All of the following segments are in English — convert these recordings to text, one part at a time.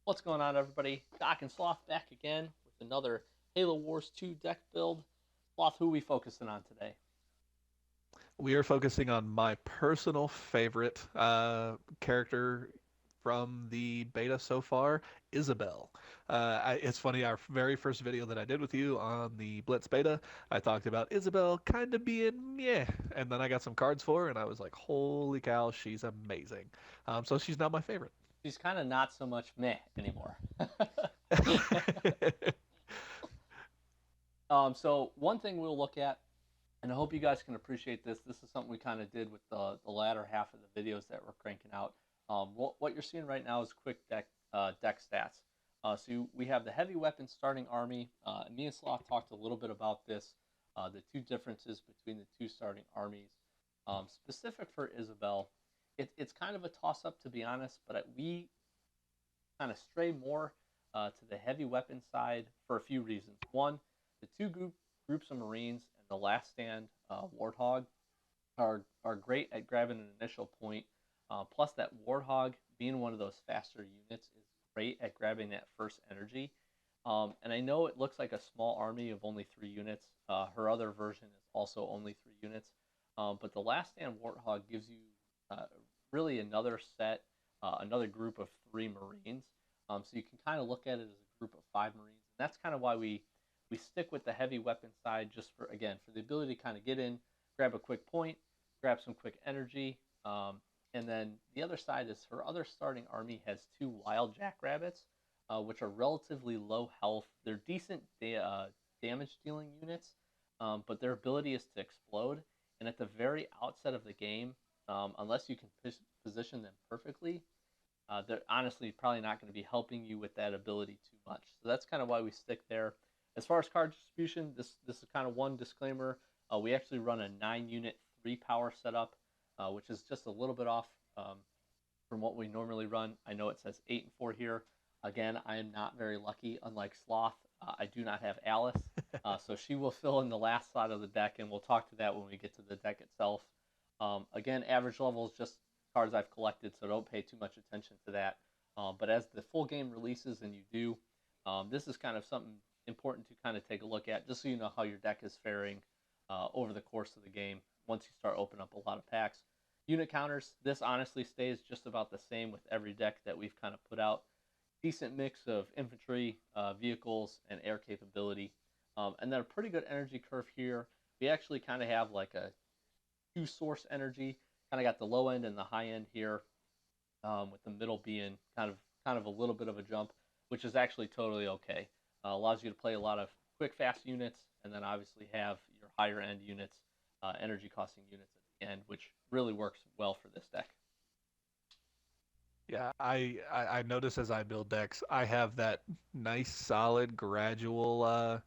What's going on, everybody? Doc and Sloth back again with another Halo Wars 2 deck build. Sloth, who are we focusing on today? We are focusing on my personal favorite character from the beta so far, Isabel. It's funny, our very first video that I did with you on the Blitz beta, I talked about Isabel kind of being meh, and then I got some cards for her, and I was like, holy cow, she's amazing. So she's now my favorite. She's kind of not so much meh anymore. So one thing we'll look at, and I hope you guys can appreciate this. This is something we kind of did with the latter half of the videos that we're cranking out. What you're seeing right now is quick deck stats. We have the heavy weapons starting army. Me and Sloth talked a little bit about this, the two differences between the two starting armies. Specific for Isabel, it's kind of a toss up to be honest, but we kind of stray more to the heavy weapon side for a few reasons. One, the groups of Marines and the Last Stand Warthog are great at grabbing an initial point. Plus, that Warthog being one of those faster units is great at grabbing that first energy. And I know it looks like a small army of only 3 units. Her other version is also only 3 units. But the Last Stand Warthog gives you uh, really another group of 3 Marines. So you can kind of look at it as a group of 5 Marines. And that's kind of why we stick with the heavy weapon side, just for, again, for the ability to kind of get in, grab a quick point, grab some quick energy. And then the other side is her other starting army has 2 Wild Jackrabbits, which are relatively low health. They're decent damage dealing units, but their ability is to explode. And at the very outset of the game, unless you can position them perfectly, they're honestly probably not going to be helping you with that ability too much. So that's kind of why we stick there. As far as card distribution, this is kind of one disclaimer. We actually run a 9 unit 3 power setup, which is just a little bit off from what we normally run. I know it says 8 and 4 here. Again, I am not very lucky. Unlike Sloth, I do not have Alice, so she will fill in the last slot of the deck, and we'll talk to that when we get to the deck itself. Again, average level is just cards I've collected, so don't pay too much attention to that. But as the full game releases, and you do, this is kind of something important to kind of take a look at, just so you know how your deck is faring over the course of the game once you start opening up a lot of packs. Unit counters, this honestly stays just about the same with every deck that we've kind of put out. Decent mix of infantry, vehicles, and air capability. And then a pretty good energy curve here. We actually kind of have like a two source energy. Kind of got the low end and the high end here, with the middle being kind of a little bit of a jump, which is actually totally okay. Allows you to play a lot of quick, fast units, and then obviously have your higher end units, energy costing units at the end, which really works well for this deck. Yeah, I notice as I build decks, I have that nice, solid, gradual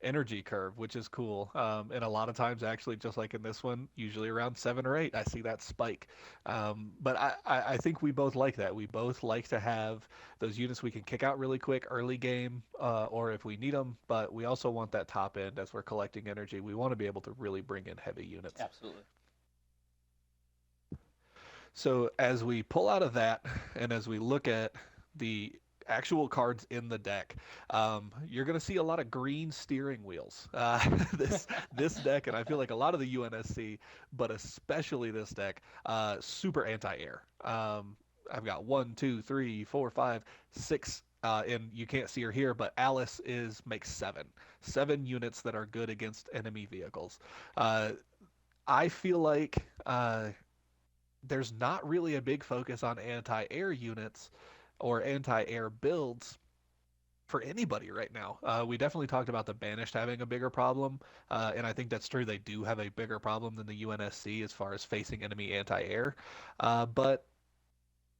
energy curve, which is cool. And a lot of times, actually, just like in this one, usually around 7 or 8, I see that spike. But I think we both like that. We both like to have those units we can kick out really quick early game, or if we need them. But we also want that top end as we're collecting energy. We want to be able to really bring in heavy units. Absolutely. So as we pull out of that, and as we look at the actual cards in the deck, you're going to see a lot of green steering wheels. This deck, and I feel like a lot of the UNSC, but especially this deck, super anti-air. I've got one, two, three, four, five, six. And you can't see her here, but Alice is makes seven units that are good against enemy vehicles. Uh, I feel like there's not really a big focus on anti-air units or anti-air builds for anybody right now. We definitely talked about the Banished having a bigger problem, and I think that's true. They do have a bigger problem than the UNSC as far as facing enemy anti-air. But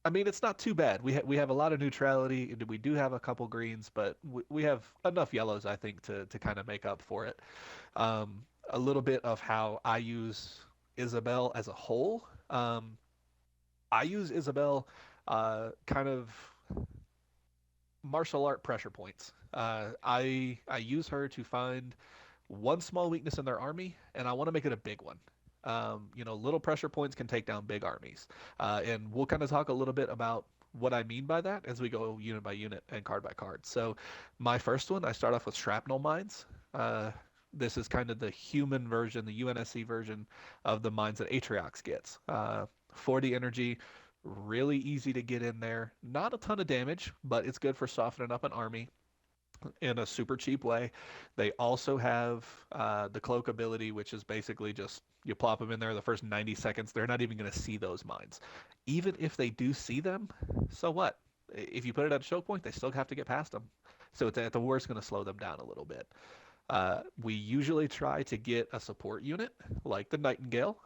I mean, it's not too bad. We have a lot of neutrality. We do have a couple greens, but we have enough yellows, I think, to kind of make up for it. A little bit of how I use Isabel as a whole. I use Isabel kind of martial art pressure points. I use her to find one small weakness in their army, and I want to make it a big one. Little pressure points can take down big armies, and we'll kind of talk a little bit about What I mean by that is we go unit by unit and card by card. So my first one, I start off with shrapnel mines. Uh, this is kind of the human version, the UNSC version of the mines that Atriox gets. 40 energy, really easy to get in there. Not a ton of damage, but it's good for softening up an army in a super cheap way. They also have the cloak ability, which is basically just you plop them in there the first 90 seconds. They're not even going to see those mines. Even if they do see them, so what? If you put it at a choke point, they still have to get past them. So it's at the worst going to slow them down a little bit. We usually try to get a support unit like the Nightingale,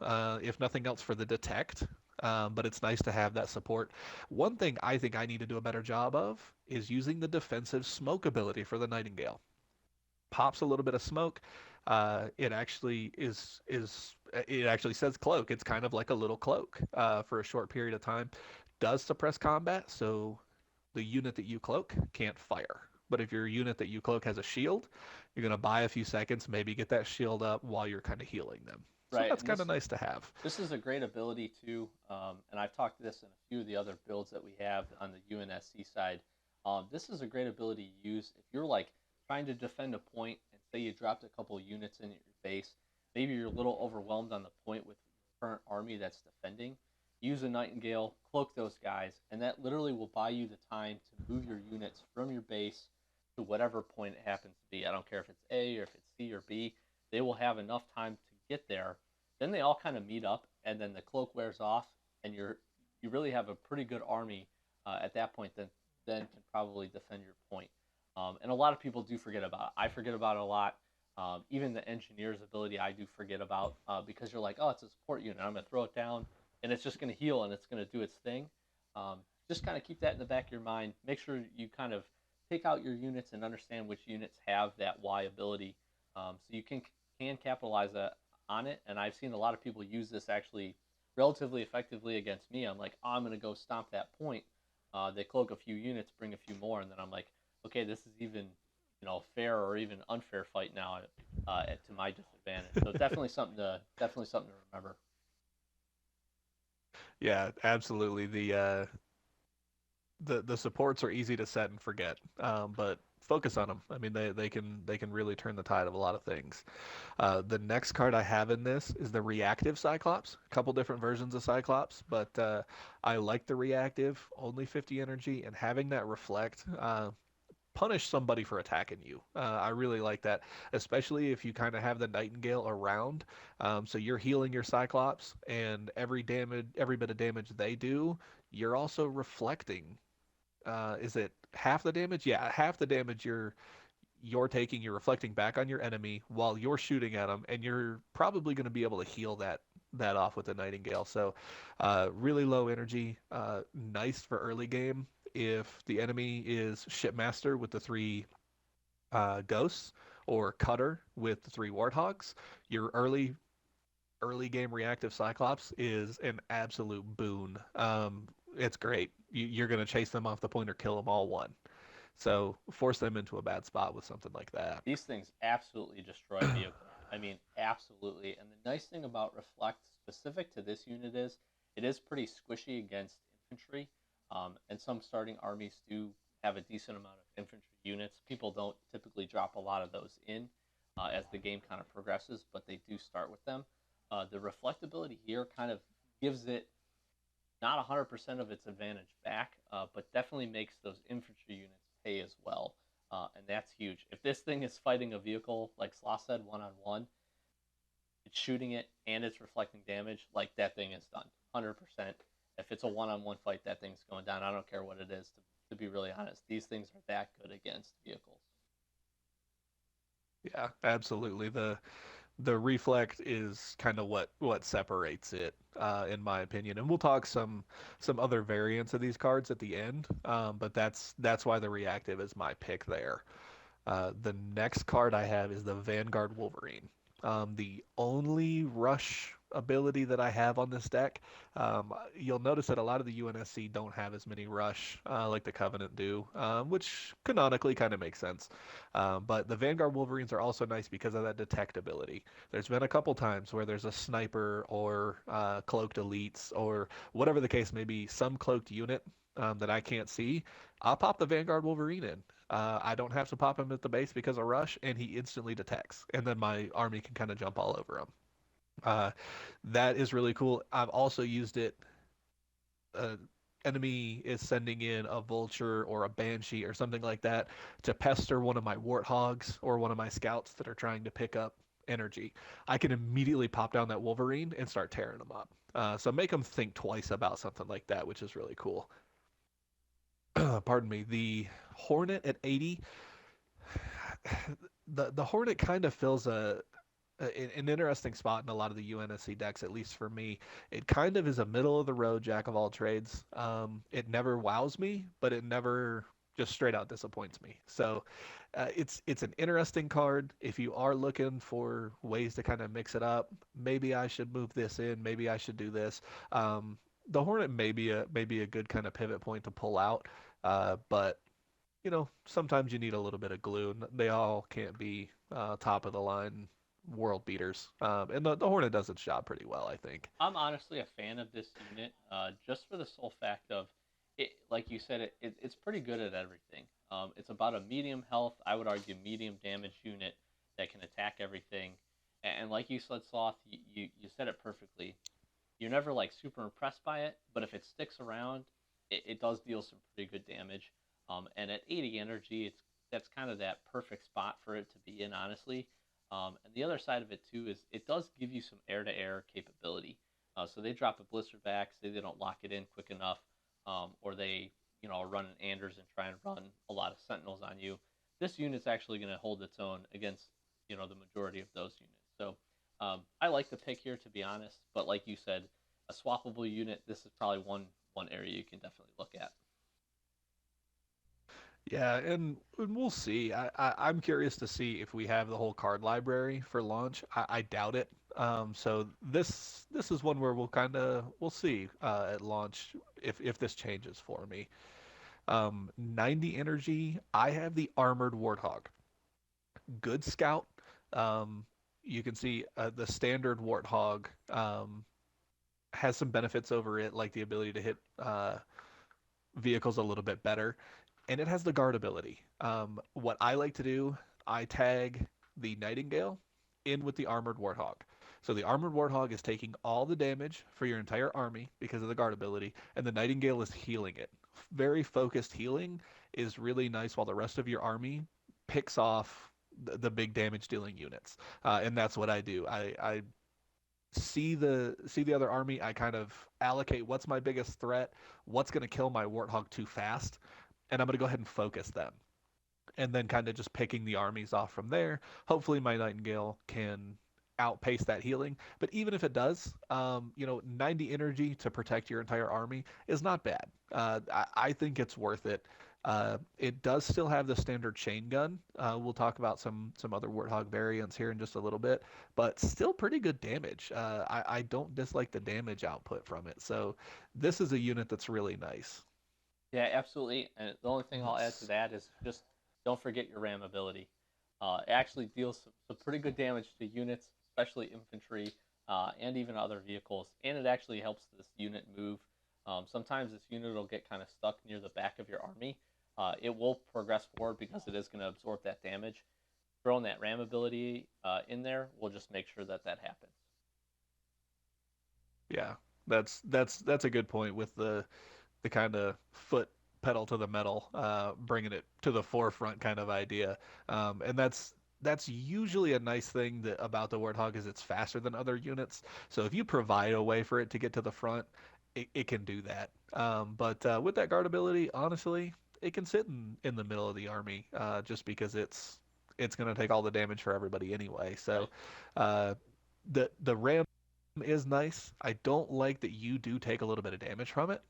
if nothing else for the detect. But it's nice to have that support. One thing I think I need to do a better job of is using the defensive smoke ability for the Nightingale. Pops a little bit of smoke. It actually is it actually says cloak. It's kind of like a little cloak for a short period of time. Does suppress combat, so the unit that you cloak can't fire. But if your unit that you cloak has a shield, you're going to buy a few seconds, maybe get that shield up while you're kind of healing them. So Right, that's and kind of nice to have. this is a great ability too, and I've talked to this in a few of the other builds that we have on the UNSC side. This is a great ability to use if you're like trying to defend a point, and say you dropped a couple units in your base. Maybe you're a little overwhelmed on the point with your current army that's defending. Use a Nightingale, cloak those guys, and that literally will buy you the time to move your units from your base to whatever point it happens to be. I don't care if it's A or if it's C or B. They will have enough time to get there. Then they all kind of meet up, and then the cloak wears off, and you really have a pretty good army at that point. Then can probably defend your point. And a lot of people do forget about it. I forget about it a lot. Even the engineer's ability, I do forget about because you're like, oh, it's a support unit. I'm going to throw it down, and it's just going to heal, and it's going to do its thing. Just kind of keep that in the back of your mind. Make sure you kind of pick out your units and understand which units have that Y ability, so you can capitalize on it. And I've seen a lot of people use this actually relatively effectively against me. I'm like, oh, I'm going to go stomp that point. They cloak a few units, bring a few more, and then I'm like, okay, this is even fair or even unfair fight now to my disadvantage. So definitely something to remember. Yeah, absolutely. The supports are easy to set and forget, but focus on them. I mean, they can really turn the tide of a lot of things. The next card I have in this is the reactive Cyclops. A couple different versions of Cyclops, but I like the reactive, only 50 energy, and having that reflect. Punish somebody for attacking you. I really like that, especially if you kind of have the Nightingale around. So you're healing your Cyclops, and every bit of damage they do, you're also reflecting. Is it half the damage? Yeah, half the damage you're taking, you're reflecting back on your enemy while you're shooting at them, and you're probably going to be able to heal that off with the Nightingale. So, really low energy, nice for early game. If the enemy is Shipmaster with the three Ghosts or Cutter with the three Warthogs, your early game reactive Cyclops is an absolute boon. It's great. You're going to chase them off the point or kill them all one. So force them into a bad spot with something like that. These things absolutely destroy vehicles. I mean, absolutely. And the nice thing about Reflect specific to this unit is it is pretty squishy against infantry. And some starting armies do have a decent amount of infantry units. People don't typically drop a lot of those in as the game kind of progresses, but they do start with them. The reflectability here kind of gives it not 100% of its advantage back, but definitely makes those infantry units pay as well. And that's huge. If this thing is fighting a vehicle, like Sloth said, one on one, it's shooting it and it's reflecting damage, like that thing is done 100%. If it's a one on one fight, that thing's going down. I don't care what it is, to be really honest. These things are that good against vehicles. Yeah, absolutely. The reflect is kind of what separates it, in my opinion. And we'll talk some other variants of these cards at the end. But that's why the reactive is my pick there. The next card I have is the Vanguard Wolverine. The only rush ability that I have on this deck, you'll notice that a lot of the UNSC don't have as many rush like the Covenant do, which canonically kind of makes sense. But the Vanguard Wolverines are also nice because of that detect ability. There's been a couple times where there's a sniper or cloaked elites or whatever the case may be, some cloaked unit that I can't see, I'll pop the Vanguard Wolverine in. I don't have to pop him at the base because of rush, and he instantly detects, and then my army can kind of jump all over him. Uh, that is really cool. I've also used it. Uh, Enemy is sending in a vulture or a banshee or something like that to pester one of my warthogs or one of my scouts that are trying to pick up energy. I can immediately pop down that Wolverine and start tearing them up. So make them think twice about something like that, which is really cool. Pardon me. The Hornet at 80, the Hornet kind of fills an interesting spot in a lot of the UNSC decks, at least for me. It kind of is a middle of the road jack of all trades. It never wows me, but it never just straight out disappoints me. So it's an interesting card. If you are looking for ways to kind of mix it up, maybe I should move this in. Maybe I should do this. The Hornet may be a good kind of pivot point to pull out, but sometimes you need a little bit of glue. They all can't be top of the line world beaters. And the Hornet does its job pretty well, I think. I'm honestly a fan of this unit, just for the sole fact of it. Like you said, it's pretty good at everything. It's about a medium health, I would argue, medium damage unit that can attack everything. And like you said, Sloth, you said it perfectly. You're never like super impressed by it, but if it sticks around, it does deal some pretty good damage. And at 80 energy, that's kind of that perfect spot for it to be in, honestly. And the other side of it too is it does give you some air-to-air capability. So they drop a blister back, say they don't lock it in quick enough, or they are running Anders and try and run a lot of Sentinels on you. This unit's actually going to hold its own against the majority of those units. So I like the pick here, to be honest. But like you said, a swappable unit. This is probably one area you can definitely look at. Yeah, and we'll see. I'm curious to see if we have the whole card library for launch. I doubt it. So this is one where we'll see at launch if this changes for me. 90 energy. I have the armored Warthog. Good scout. Um, you can see the standard Warthog has some benefits over it, like the ability to hit vehicles a little bit better, and it has the guard ability. What I like to do, I tag the Nightingale in with the armored Warthog. So the armored Warthog is taking all the damage for your entire army because of the guard ability, and the Nightingale is healing it. Very focused healing is really nice while the rest of your army picks off the big damage dealing units, and that's what I do. I see the other army. I kind of allocate what's my biggest threat, what's going to kill my Warthog too fast, and I'm going to go ahead and focus them. And then kind of just picking the armies off from there. Hopefully, my Nightingale can outpace that healing. But even if it does, 90 energy to protect your entire army is not bad. I think it's worth it. It does still have the standard chain gun. We'll talk about some other Warthog variants here in just a little bit, but still pretty good damage. I don't dislike the damage output from it. So this is a unit that's really nice. Yeah, absolutely. And the only thing I'll add to Let's that is just don't forget your ram ability. It actually deals some pretty good damage to units, especially infantry, and even other vehicles. And it actually helps this unit move. Sometimes this unit will get kind of stuck near the back of your army. It will progress forward because it is going to absorb that damage. Throwing that ram ability in there will just make sure that happens. Yeah, that's a good point with the kind of foot pedal to the metal, bringing it to the forefront kind of idea. And that's usually a nice thing about the Warthog is it's faster than other units. So if you provide a way for it to get to the front, it can do that. But with that guard ability, honestly, it can sit in the middle of the army just because it's going to take all the damage for everybody anyway. So Right. uh, the ram is nice. I don't like that you do take a little bit of damage from it.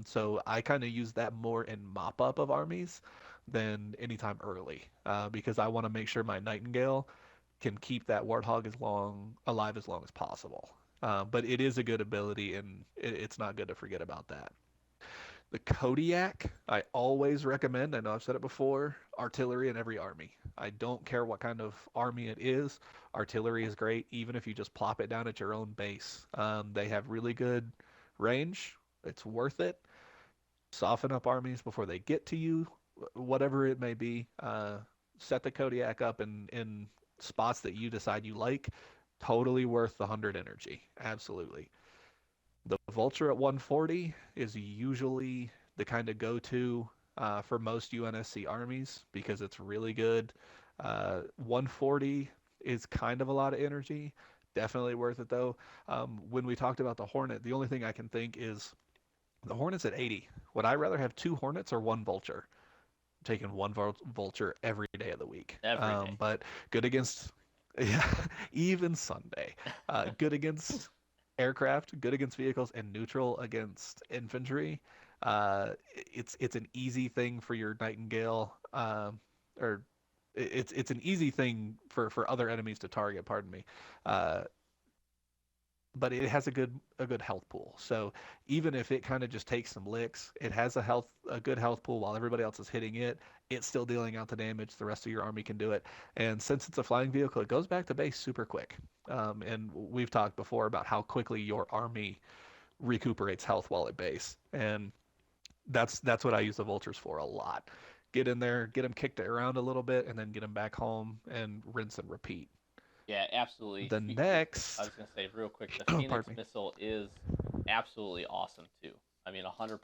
So I kind of use that more in mop up of armies than anytime early because I want to make sure my Nightingale can keep that Warthog alive as long as possible. But it is a good ability, and it's not good to forget about that. The Kodiak, I always recommend. I know I've said it before. Artillery in every army. I don't care what kind of army it is. Artillery is great, even if you just plop it down at your own base. They have really good range. It's worth it. soften up armies before they get to you, whatever it may be. Set the Kodiak up in spots that you decide you like. Totally worth the 100 energy. Absolutely. The Vulture at 140 is usually the kind of go-to for most UNSC armies because it's really good. 140 is kind of a lot of energy. Definitely worth it though. When we talked about the Hornet, the only thing I can think is the Hornet's at 80. Would I rather have two Hornets or one Vulture? I'm taking one Vulture every day of the week. Every day. But good against, yeah, even Sunday. Good against aircraft, good against vehicles, and neutral against infantry. It's an easy thing for your Nightingale, or it's an easy thing for other enemies to target. Pardon me. Uh, but it has a good health pool. So even if it kind of just takes some licks, it has a good health pool while everybody else is hitting it. It's still dealing out the damage. The rest of your army can do it. And since it's a flying vehicle, it goes back to base super quick. And we've talked before about how quickly your army recuperates health while at base, and that's what I use the vultures for a lot. Get in there, get them kicked around a little bit, and then get them back home and rinse and repeat. Yeah, absolutely. The I next, was going to say real quick, the oh, Phoenix pardon me. missile is absolutely awesome too. I mean, 100%.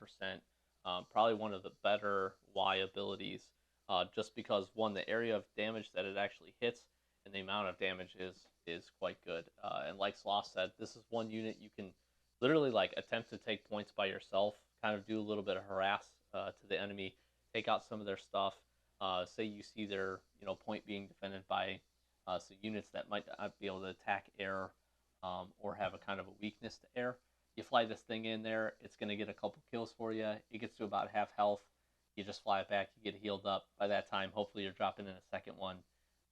Probably one of the better Y abilities, just because one, the area of damage that it actually hits and the amount of damage is quite good. And like Sloth said, this is one unit you can literally like attempt to take points by yourself, kind of do a little bit of harass to the enemy, take out some of their stuff. Say you see their point being defended by so units that might not be able to attack air, or have a kind of a weakness to air. You fly this thing in there, it's going to get a couple kills for you. It gets to about half health. You just fly it back, you get healed up. By that time, hopefully you're dropping in a second one,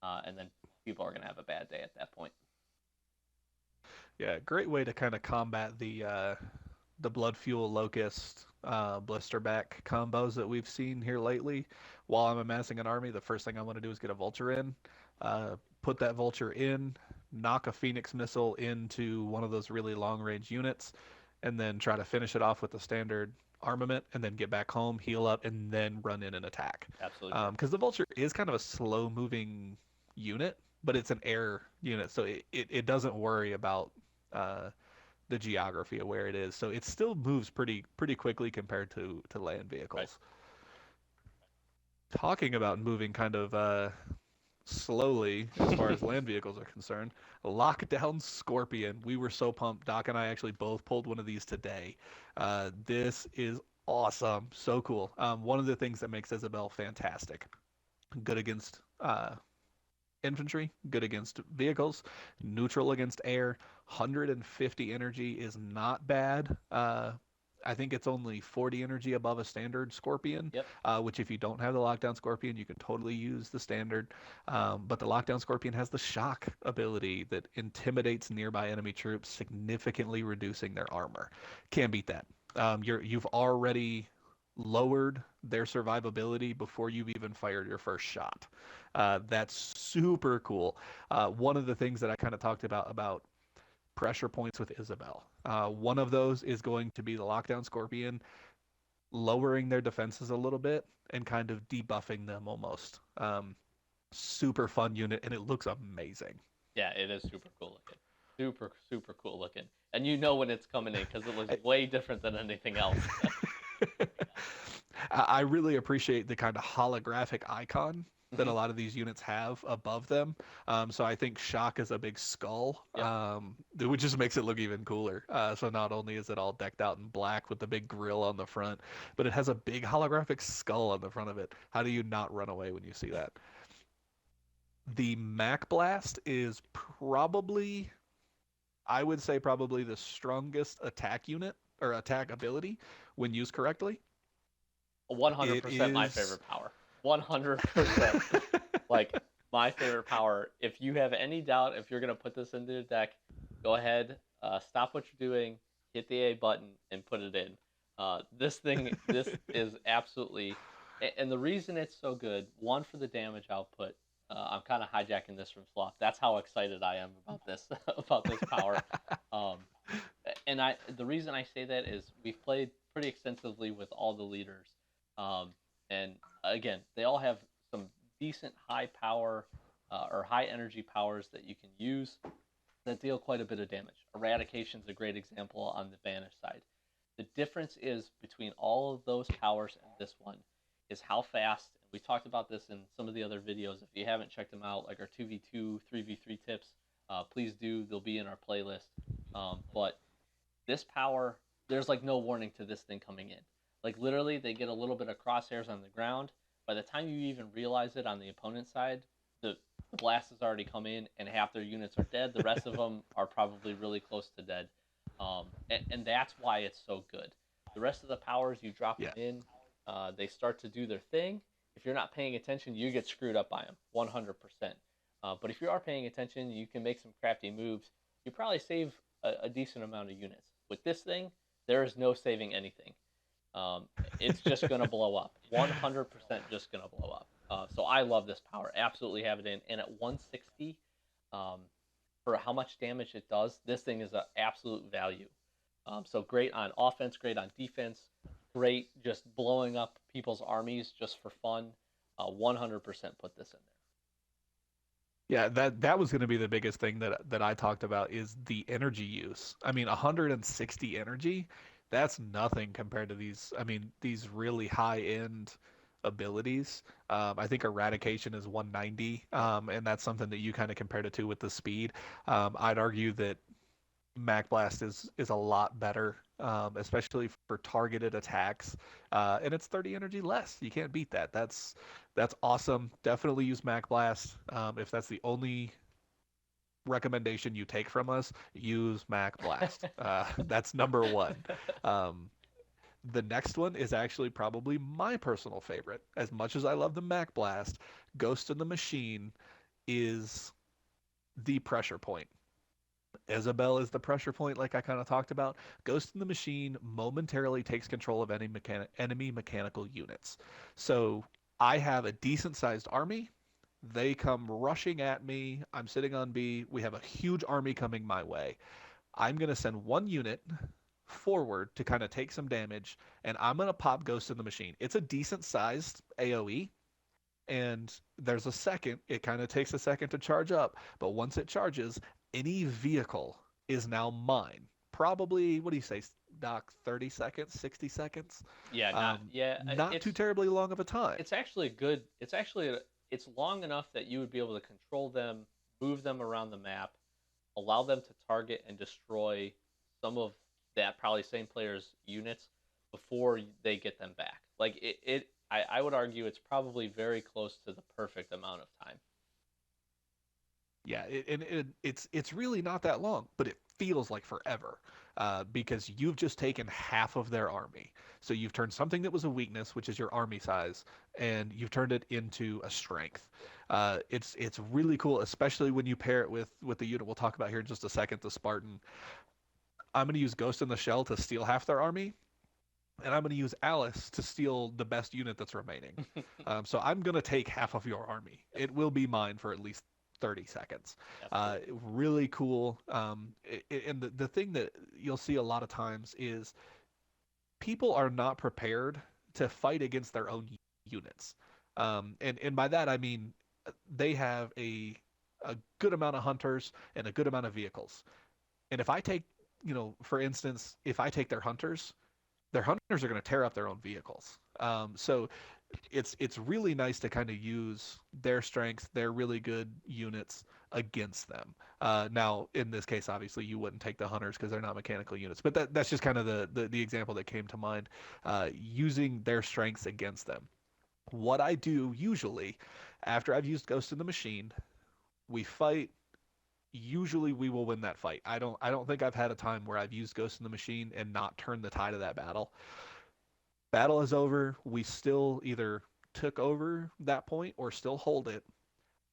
and then people are going to have a bad day at that point. Yeah, great way to kind of combat the blood fuel locust blisterback combos that we've seen here lately. While I'm amassing an army, the first thing I want to do is get a vulture in, put that vulture in, knock a phoenix missile into one of those really long range units, and then try to finish it off with the standard armament, and then get back home, heal up, and then run in and attack. Absolutely. Because the vulture is kind of a slow moving unit, but it's an air unit, so it doesn't worry about uh, the geography of where it is. So it still moves pretty quickly compared to land vehicles. Right. Talking about moving kind of slowly as far as land vehicles are concerned, Lockdown Scorpion. We were so pumped. Doc and I actually both pulled one of these today. This is awesome. So cool. One of the things that makes Isabel fantastic. Good against infantry, good against vehicles, neutral against air. 150 energy is not bad. I think it's only 40 energy above a standard Scorpion, Yep. which if you don't have the Lockdown Scorpion, you can totally use the standard. But the Lockdown Scorpion has the shock ability that intimidates nearby enemy troops, significantly reducing their armor. Can't beat that. You've already lowered their survivability before you've even fired your first shot. That's super cool. One of the things that I kind of talked about pressure points with Isabel. One of those is going to be the Lockdown Scorpion, lowering their defenses a little bit and kind of debuffing them almost. Super fun unit, and it looks amazing. Yeah, it is super cool looking. Super cool looking. And you know when it's coming in because it looks way different than anything else. I really appreciate the kind of holographic icon that a Mhm. lot of these units have above them. So I think Shock is a big skull, Yep. which just makes it look even cooler. So not only is it all decked out in black with the big grill on the front, but it has a big holographic skull on the front of it. How do you not run away when you see that? The Mac Blast is probably, I would say, probably the strongest attack unit or attack ability when used correctly. It 100% my is. favorite power. 100%. Like my favorite power. If you have any doubt if you're gonna put this into the deck, go ahead, stop what you're doing, hit the A button, and put it in. This is absolutely, and the reason it's so good. One, for the damage output. I'm kind of hijacking this from Sloth. That's how excited I am about this about this power. Um, And the reason I say that is we've played pretty extensively with all the leaders, um, and again, they all have some decent high power or high energy powers that you can use that deal quite a bit of damage. Eradication's a great example on the banish side. The difference is between all of those powers and this one is how fast. We talked about this in some of the other videos. If you haven't checked them out, like our 2v2, 3v3 tips, please do. They'll be in our playlist. But this power, there's like no warning to this thing coming in. Like literally, they get a little bit of crosshairs on the ground. By the time you even realize it on the opponent's side, the blast has already come in, and half their units are dead. The rest of them are probably really close to dead, and that's why it's so good. The rest of the powers you drop Yeah. them in, they start to do their thing. If you're not paying attention, you get screwed up by them, 100%. But if you are paying attention, you can make some crafty moves. You probably save a decent amount of units. With this thing, there is no saving anything. Um, it's just going to blow up. 100% just going to blow up. So I love this power. Absolutely have it in. And at 160, um, for how much damage it does, this thing is an absolute value. So great on offense, great on defense, great just blowing up people's armies just for fun. 100% put this in there. Yeah, that was going to be the biggest thing that I talked about is the energy use. I mean, 160 energy, that's nothing compared to these. I mean, these really high end abilities. I think Eradication is 190, and that's something that you kind of compared it to with the speed. I'd argue that Mac Blast is a lot better, especially for targeted attacks, and it's 30 energy less. You can't beat that. That's awesome. Definitely use Mac Blast. If that's the only recommendation you take from us, use Mac Blast. That's number one. Um, the next one is actually probably my personal favorite. As much as I love the Mac Blast, Ghost in the Machine is the pressure point. Isabel is the pressure point, like I kind of talked about. Ghost in the Machine momentarily takes control of any enemy mechanical units. So I have a decent sized army. They come rushing at me. I'm sitting on B. We have a huge army coming my way. I'm going to send one unit forward to kind of take some damage, and I'm going to pop Ghost in the Machine. It's a decent sized AoE, and there's a second. It kind of takes a second to charge up, but once it charges, any vehicle is now mine. Probably, what do you say, Doc? 30 seconds, 60 seconds? Yeah, Um, not too it's terribly long of a time. it's actually good. It's long enough that you would be able to control them, move them around the map, allow them to target and destroy some of that probably same player's units before they get them back. Like I would argue it's probably very close to the perfect amount of time. Yeah, it's really not that long, but it feels like forever because you've just taken half of their army. So you've turned something that was a weakness, which is your army size, and you've turned it into a strength. It's really cool, especially when you pair it with the unit we'll talk about here in just a second, the Spartan. I'm going to use Ghost in the Shell to steal half their army, and I'm going to use Alice to steal the best unit that's remaining. So I'm going to take half of your army. It will be mine for at least 30 seconds. Really cool. And the thing that you'll see a lot of times is people are not prepared to fight against their own units. And by that, I mean they have a good amount of hunters and a good amount of vehicles. And if I take, for instance, if I take their hunters are going to tear up their own vehicles. So it's really nice to kind of use their strengths, their really good units against them. Now, in this case, obviously, you wouldn't take the hunters because they're not mechanical units, but that's just kind of the example that came to mind. Using their strengths against them. What I do usually, after I've used Ghost in the Machine, we fight. Usually, we will win that fight. I don't think I've had a time where I've used Ghost in the Machine and not turned the tide of that battle. Battle is over. We still either took over that point or still hold it.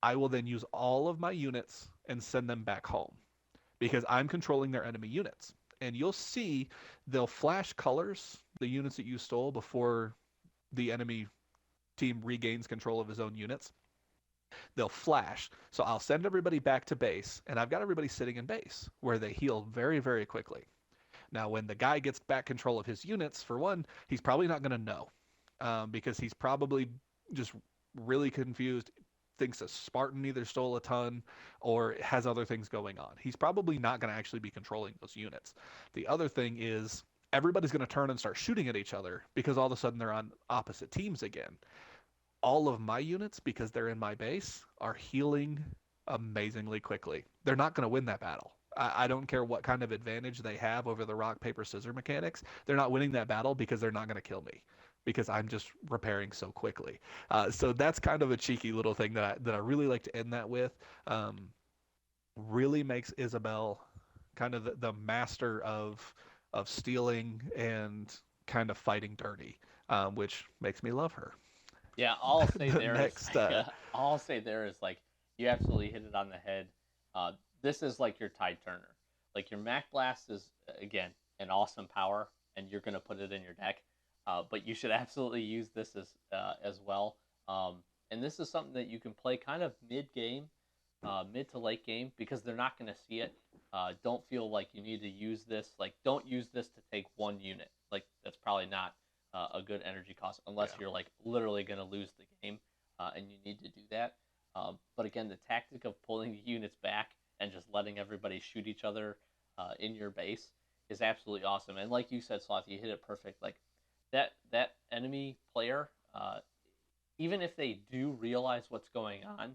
I will then use all of my units and send them back home because I'm controlling their enemy units. And you'll see they'll flash colors, the units that you stole, before the enemy team regains control of his own units. They'll flash. So I'll send everybody back to base, and I've got everybody sitting in base where they heal very, very quickly. Now, when the guy gets back control of his units, for one, he's probably not going to know because he's probably just really confused, thinks a Spartan either stole a ton or has other things going on. He's probably not going to actually be controlling those units. The other thing is everybody's going to turn and start shooting at each other because all of a sudden they're on opposite teams again. All of my units, because they're in my base, are healing amazingly quickly. They're not going to win that battle. I don't care what kind of advantage they have over the rock, paper, scissors mechanics. They're not winning that battle because they're not going to kill me because I'm just repairing so quickly. So that's kind of a cheeky little thing that I really like to end that with. Really makes Isabel kind of the master of stealing and kind of fighting dirty, which makes me love her. Yeah, all I'll say there is Next, like, all I'll say there is like you absolutely hit it on the head. This is like your Tide Turner. Like your Mac Blast is again an awesome power, and you're gonna put it in your deck. But you should absolutely use this as well. And this is something that you can play kind of mid game, mid to late game, because they're not gonna see it. Don't feel like you need to use this. Like don't use this to take one unit. Like that's probably not a good energy cost unless you're like literally going to lose the game and you need to do that. But again, the tactic of pulling the units back and just letting everybody shoot each other in your base is absolutely awesome. And like you said, Sloth, you hit it perfect. Like that enemy player, even if they do realize what's going on,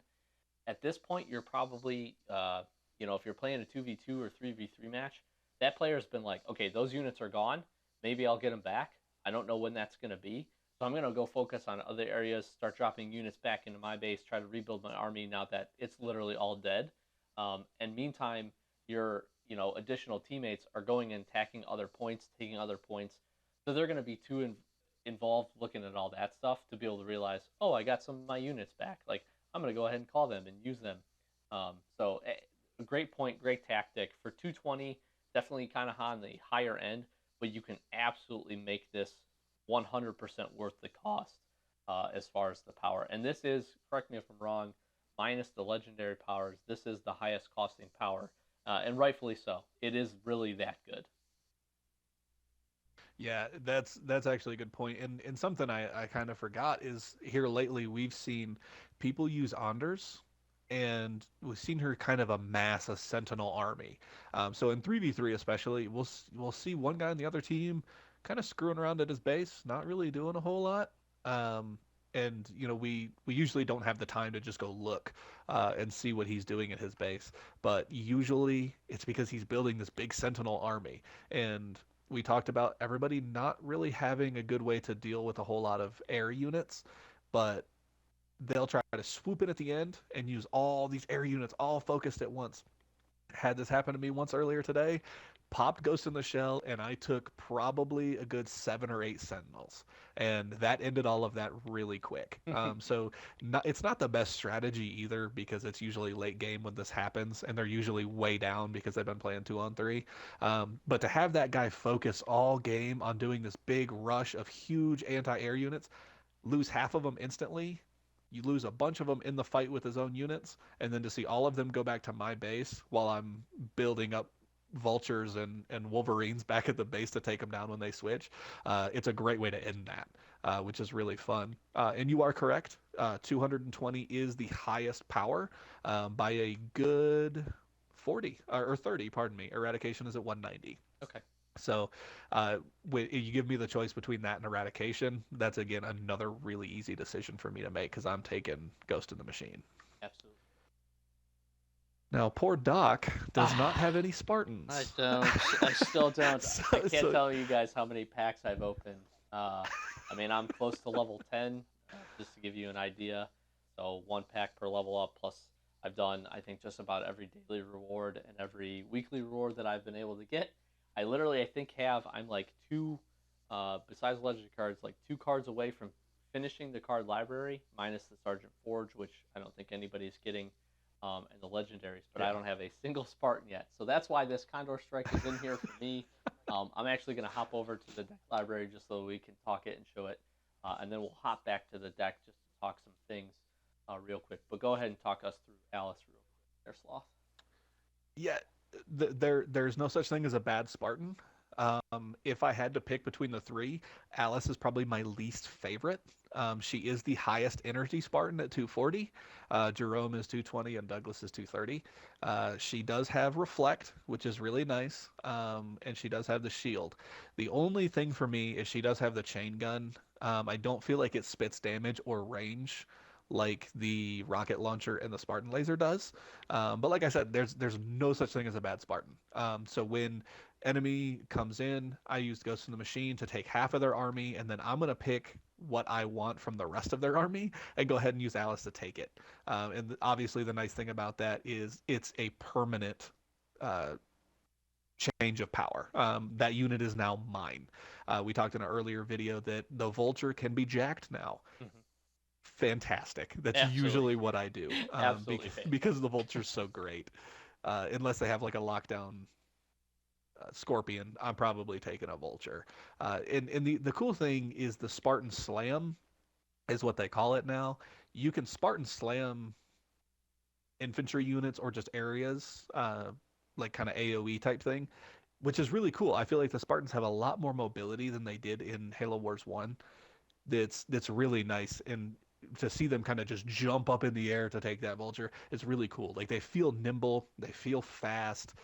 at this point you're probably if you're playing a 2v2 or 3v3 match, that player's been like, okay, those units are gone. Maybe I'll get them back. I don't know when that's going to be. So I'm going to go focus on other areas, start dropping units back into my base, try to rebuild my army now that it's literally all dead. And meantime, your additional teammates are going and attacking other points, taking other points. So they're going to be too involved looking at all that stuff to be able to realize, oh, I got some of my units back. Like I'm going to go ahead and call them and use them. So a great point, great tactic. For 220, definitely kind of on the higher end, but you can absolutely make this 100% worth the cost as far as the power. And this is, correct me if I'm wrong, minus the legendary powers, this is the highest costing power, and rightfully so. It is really that good. Yeah, that's actually a good point. And something I kind of forgot is here lately we've seen people use Anders, and we've seen her kind of amass a Sentinel army. So in 3v3 especially, we'll see one guy on the other team kind of screwing around at his base, not really doing a whole lot. And we usually don't have the time to just go look and see what he's doing at his base, but usually it's because he's building this big Sentinel army. And we talked about everybody not really having a good way to deal with a whole lot of air units, but they'll try to swoop in at the end and use all these air units all focused at once. Had this happen to me once earlier today, popped Ghost in the Shell, and I took probably a good 7 or 8 Sentinels. And that ended all of that really quick. So it's not the best strategy either because it's usually late game when this happens, and they're usually way down because they've been playing 2-on-3. But to have that guy focus all game on doing this big rush of huge anti-air units, lose half of them instantly, you lose a bunch of them in the fight with his own units, and then to see all of them go back to my base while I'm building up vultures and wolverines back at the base to take them down when they switch, it's a great way to end that, which is really fun. And you are correct, 220 is the highest power by a good 40 or 30, pardon me. Eradication is at 190. Okay. So, you give me the choice between that and Eradication. That's again another really easy decision for me to make because I'm taking Ghost in the Machine. Absolutely. Now, poor Doc does not have any Spartans. I don't. I still don't. I can't tell you guys how many packs I've opened. I mean, I'm close to level 10, just to give you an idea. So 1 pack per level up, plus I've done, I think, just about every daily reward and every weekly reward that I've been able to get. I literally, I think, I'm like besides legendary cards, like 2 cards away from finishing the card library, minus the Sergeant Forge, which I don't think anybody's getting, and the legendaries, but yeah. I don't have a single Spartan yet. So that's why this Condor Strike is in here for me. I'm actually going to hop over to the deck library just so we can talk it and show it, and then we'll hop back to the deck just to talk some things real quick. But go go ahead and talk us through Alice real quick there, Sloth. Yeah, there's no such thing as a bad Spartan. If I had to pick between the three, Alice is probably my least favorite. She is the highest energy Spartan at 240. Jerome is 220 and Douglas is 230. She does have reflect, which is really nice, and she does have the shield. The only thing for me is she does have the chain gun. I don't feel like it spits damage or range like the rocket launcher and the Spartan laser does. But like I said, there's no such thing as a bad Spartan. So when enemy comes in, I use Ghost in the Machine to take half of their army, and then I'm gonna pick what I want from the rest of their army and go ahead and use Alice to take it. And obviously, the nice thing about that is it's a permanent uh, change of power. That unit is now mine. We talked in an earlier video that the Vulture can be jacked now. Mm-hmm. Fantastic. That's Absolutely. usually what I do Absolutely because the Vulture's so great. Unless they have like a lockdown Scorpion, I'm probably taking a Vulture. And the cool thing is the Spartan Slam is what they call it now. You can Spartan Slam infantry units or just areas, like kind of AoE type thing, which is really cool. I feel like the Spartans have a lot more mobility than they did in Halo Wars 1. That's really nice, and to see them kind of just jump up in the air to take that Vulture, it's really cool. Like they feel nimble, they feel fast,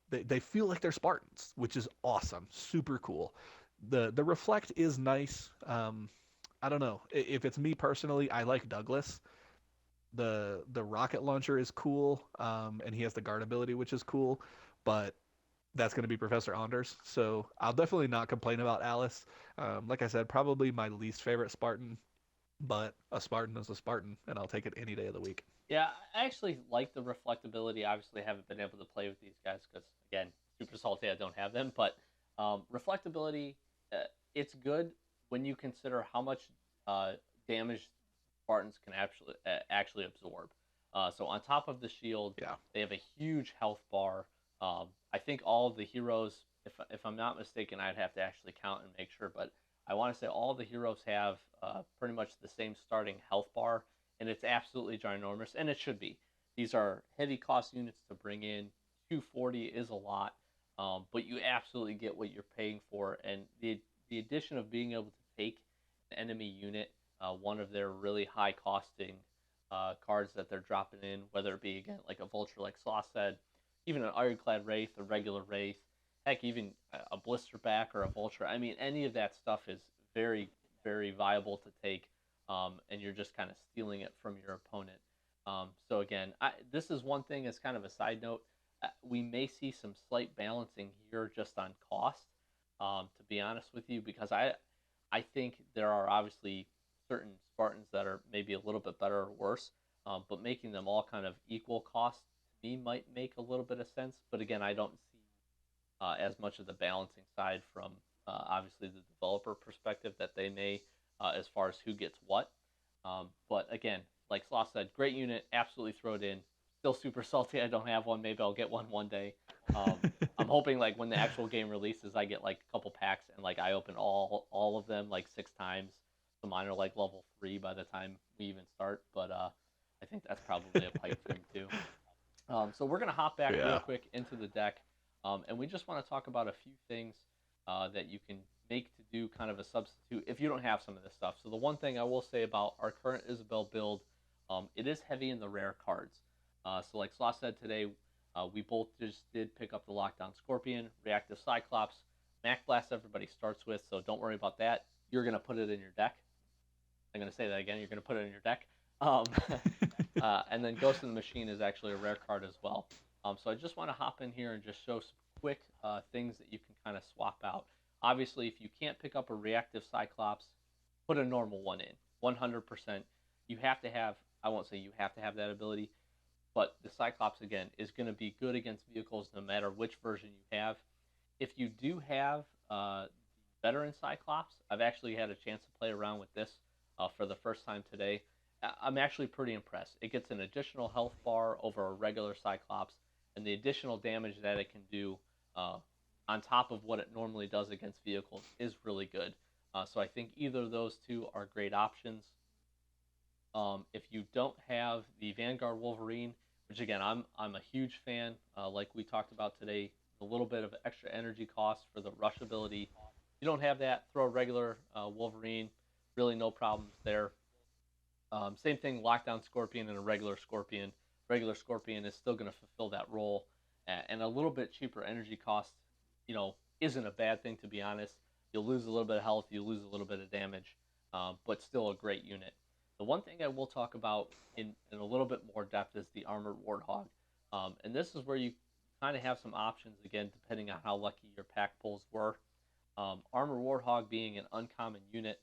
they feel like they're Spartans, which is awesome, super cool. The reflect is nice. I don't know if it's me personally. I like Douglas. The rocket launcher is cool, and he has the guard ability, which is cool, but that's going to be Professor Anders. So I'll definitely not complain about Alice. Like I said, probably my least favorite Spartan, but a Spartan is a Spartan, and I'll take it any day of the week. Yeah, I actually like the reflectability. Obviously, I haven't been able to play with these guys because, again, super salty. I don't have them. But reflectability, it's good when you consider how much damage Spartans can actually absorb. So on top of the shield, Yeah. they have a huge health bar. I think all of the heroes, if I'm not mistaken, I'd have to actually count and make sure, but I want to say all the heroes have pretty much the same starting health bar, and it's absolutely ginormous, and it should be. These are heavy cost units to bring in. 240 is a lot, but you absolutely get what you're paying for, and the addition of being able to take an enemy unit, one of their really high costing cards that they're dropping in, whether it be again like a Vulture, like Sloth said, even an Ironclad Wraith, a regular Wraith, heck, even a Blisterback or a Vulture. I mean, any of that stuff is very, very viable to take, and you're just kind of stealing it from your opponent. So again, this is one thing as kind of a side note. We may see some slight balancing here just on cost, to be honest with you, because I think there are obviously certain Spartans that are maybe a little bit better or worse, but making them all kind of equal cost to me might make a little bit of sense. But again, I don't see as much of the balancing side from obviously the developer perspective that they may as far as who gets what. But again, like Sloth said, great unit, absolutely throw it in. Still super salty I don't have one. Maybe I'll get one day. I'm hoping like when the actual game releases, I get like a couple packs and like I open all of them like 6 times. So mine are like level 3 by the time we even start. But I think that's probably a pipe dream too. So we're gonna hop back real quick into the deck, and we just want to talk about a few things that you can make to do kind of a substitute if you don't have some of this stuff. So the one thing I will say about our current Isabel build, it is heavy in the rare cards. So like Sloth said today, we both just did pick up the Lockdown Scorpion, Reactive Cyclops, Mac Blast everybody starts with, so don't worry about that. You're going to put it in your deck. I'm going to say that again. You're going to put it in your deck. And then Ghost in the Machine is actually a rare card as well. So I just want to hop in here and just show some quick things that you can kind of swap out. Obviously, if you can't pick up a Reactive Cyclops, put a normal one in. 100%. You have to have, I won't say you have to have that ability, but the Cyclops, again, is going to be good against vehicles no matter which version you have. If you do have the Veteran Cyclops, I've actually had a chance to play around with this for the first time today. I'm actually pretty impressed. It gets an additional health bar over a regular Cyclops, and the additional damage that it can do on top of what it normally does against vehicles is really good. So I think either of those two are great options. If you don't have the Vanguard Wolverine, which again I'm a huge fan, like we talked about today, a little bit of extra energy cost for the rush ability. If you don't have that, throw a regular Wolverine. Really, no problems there. Same thing, lockdown Scorpion and a regular Scorpion. Regular Scorpion is still going to fulfill that role, and a little bit cheaper energy cost, isn't a bad thing, to be honest. You'll lose a little bit of health, you lose a little bit of damage, but still a great unit. The one thing I will talk about in a little bit more depth is the Armored Warthog, and this is where you kind of have some options again, depending on how lucky your pack pulls were. Armored Warthog being an uncommon unit,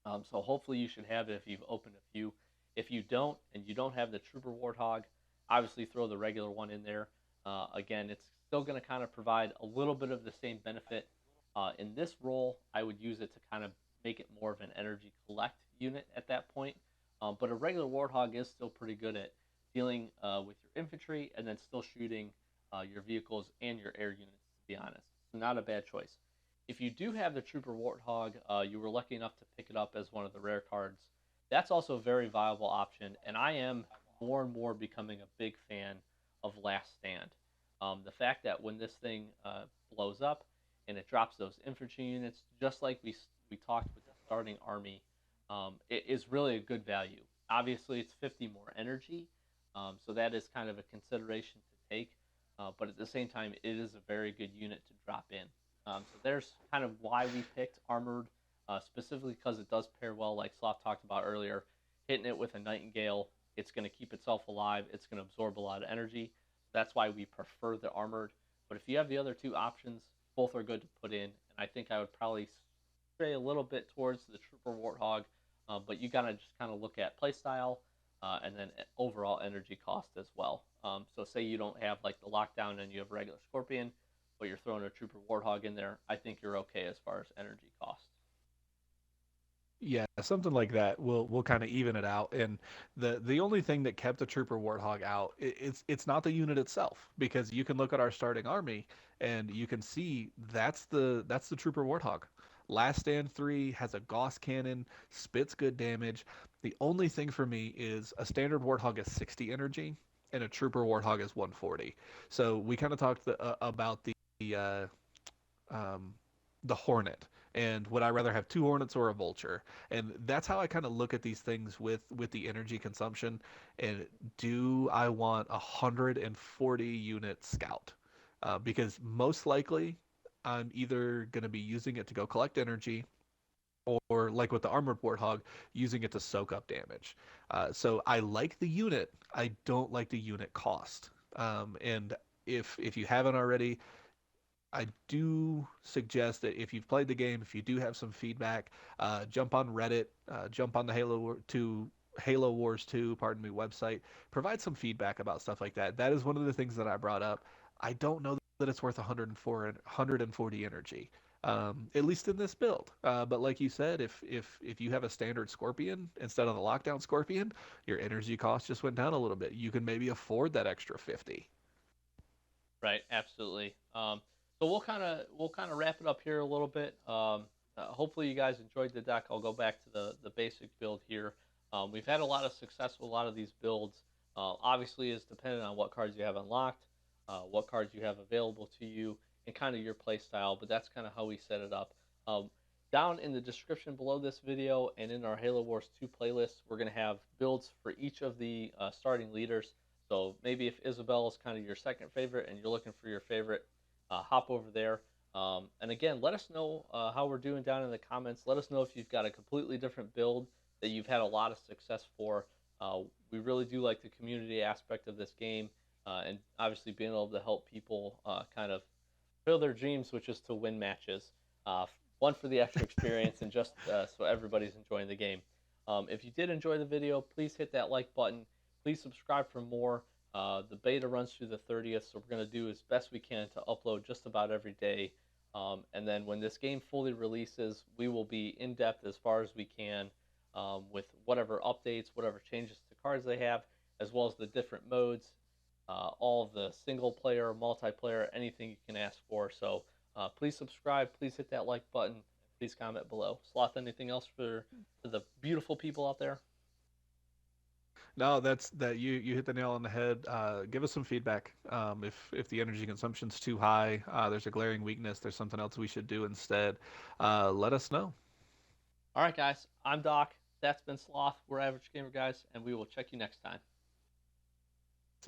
so hopefully you should have it if you've opened a few. If you don't, and you don't have the Trooper Warthog, obviously throw the regular one in there. Again, it's still going to kind of provide a little bit of the same benefit. In this role, I would use it to kind of make it more of an energy collect unit at that point. But a regular Warthog is still pretty good at dealing with your infantry and then still shooting your vehicles and your air units, to be honest. So not a bad choice. If you do have the Trooper Warthog, you were lucky enough to pick it up as one of the rare cards. That's also a very viable option, and I am more and more becoming a big fan of Last Stand. The fact that when this thing blows up and it drops those infantry units, just like we talked with the starting army, it is really a good value. Obviously, it's 50 more energy, so that is kind of a consideration to take. But at the same time, it is a very good unit to drop in. So there's kind of why we picked Armored, specifically because it does pair well, like Sloth talked about earlier. Hitting it with a Nightingale, it's going to keep itself alive. It's going to absorb a lot of energy. That's why we prefer the Armored. But if you have the other two options, both are good to put in. And I think I would probably stray a little bit towards the Trooper Warthog. But you got to just kind of look at playstyle and then overall energy cost as well. So say you don't have like the lockdown and you have regular Scorpion, but you're throwing a Trooper Warthog in there, I think you're okay as far as energy cost. Yeah, something like that will kind of even it out. And the only thing that kept the Trooper Warthog out, it's not the unit itself, because you can look at our starting army and you can see that's the Trooper Warthog. Last Stand 3 has a Gauss cannon, spits good damage. The only thing for me is a standard Warthog is 60 energy and a Trooper Warthog is 140. So we kind of talked about uh, um, the Hornet, and would I rather have two Hornets or a Vulture? And that's how I kind of look at these things with the energy consumption. And do I want a 140 unit Scout? Because most likely I'm either going to be using it to go collect energy, or like with the Armored Warthog, using it to soak up damage. So I like the unit. I don't like the unit cost. And if you haven't already, I do suggest that if you've played the game, if you do have some feedback, jump on Reddit, jump on the Halo Wars 2, pardon me, website. Provide some feedback about stuff like that. That is one of the things that I brought up. I don't know that it's worth 140 energy, at least in this build. But like you said, if you have a standard Scorpion instead of the Lockdown Scorpion, your energy cost just went down a little bit. You can maybe afford that extra 50. Right, absolutely. So we'll kind of wrap it up here a little bit. Hopefully you guys enjoyed the deck. I'll go back to the basic build here. We've had a lot of success with a lot of these builds. Obviously, it's dependent on what cards you have unlocked, what cards you have available to you, and kind of your play style. But that's kind of how we set it up. Down in the description below this video and in our Halo Wars 2 playlist, we're going to have builds for each of the starting leaders. So maybe if Isabel is kind of your second favorite and you're looking for your favorite, hop over there. And again, let us know how we're doing down in the comments. Let us know if you've got a completely different build that you've had a lot of success for. We really do like the community aspect of this game, and obviously being able to help people kind of fulfill their dreams, which is to win matches. One, for the extra experience, and just so everybody's enjoying the game. If you did enjoy the video, please hit that like button. Please subscribe for more. The beta runs through the 30th, so we're going to do as best we can to upload just about every day. And then when this game fully releases, we will be in depth as far as we can with whatever updates, whatever changes to cards they have, as well as the different modes, all of the single player, multiplayer, anything you can ask for. So please subscribe, please hit that like button, please comment below. Sloth, anything else for the beautiful people out there? No, that's that you hit the nail on the head. Give us some feedback. If the energy consumption's too high, there's a glaring weakness, there's something else we should do instead. Let us know. All right, guys. I'm Doc. That's been Sloth. We're Average Gamer Guys, and we will check you next time.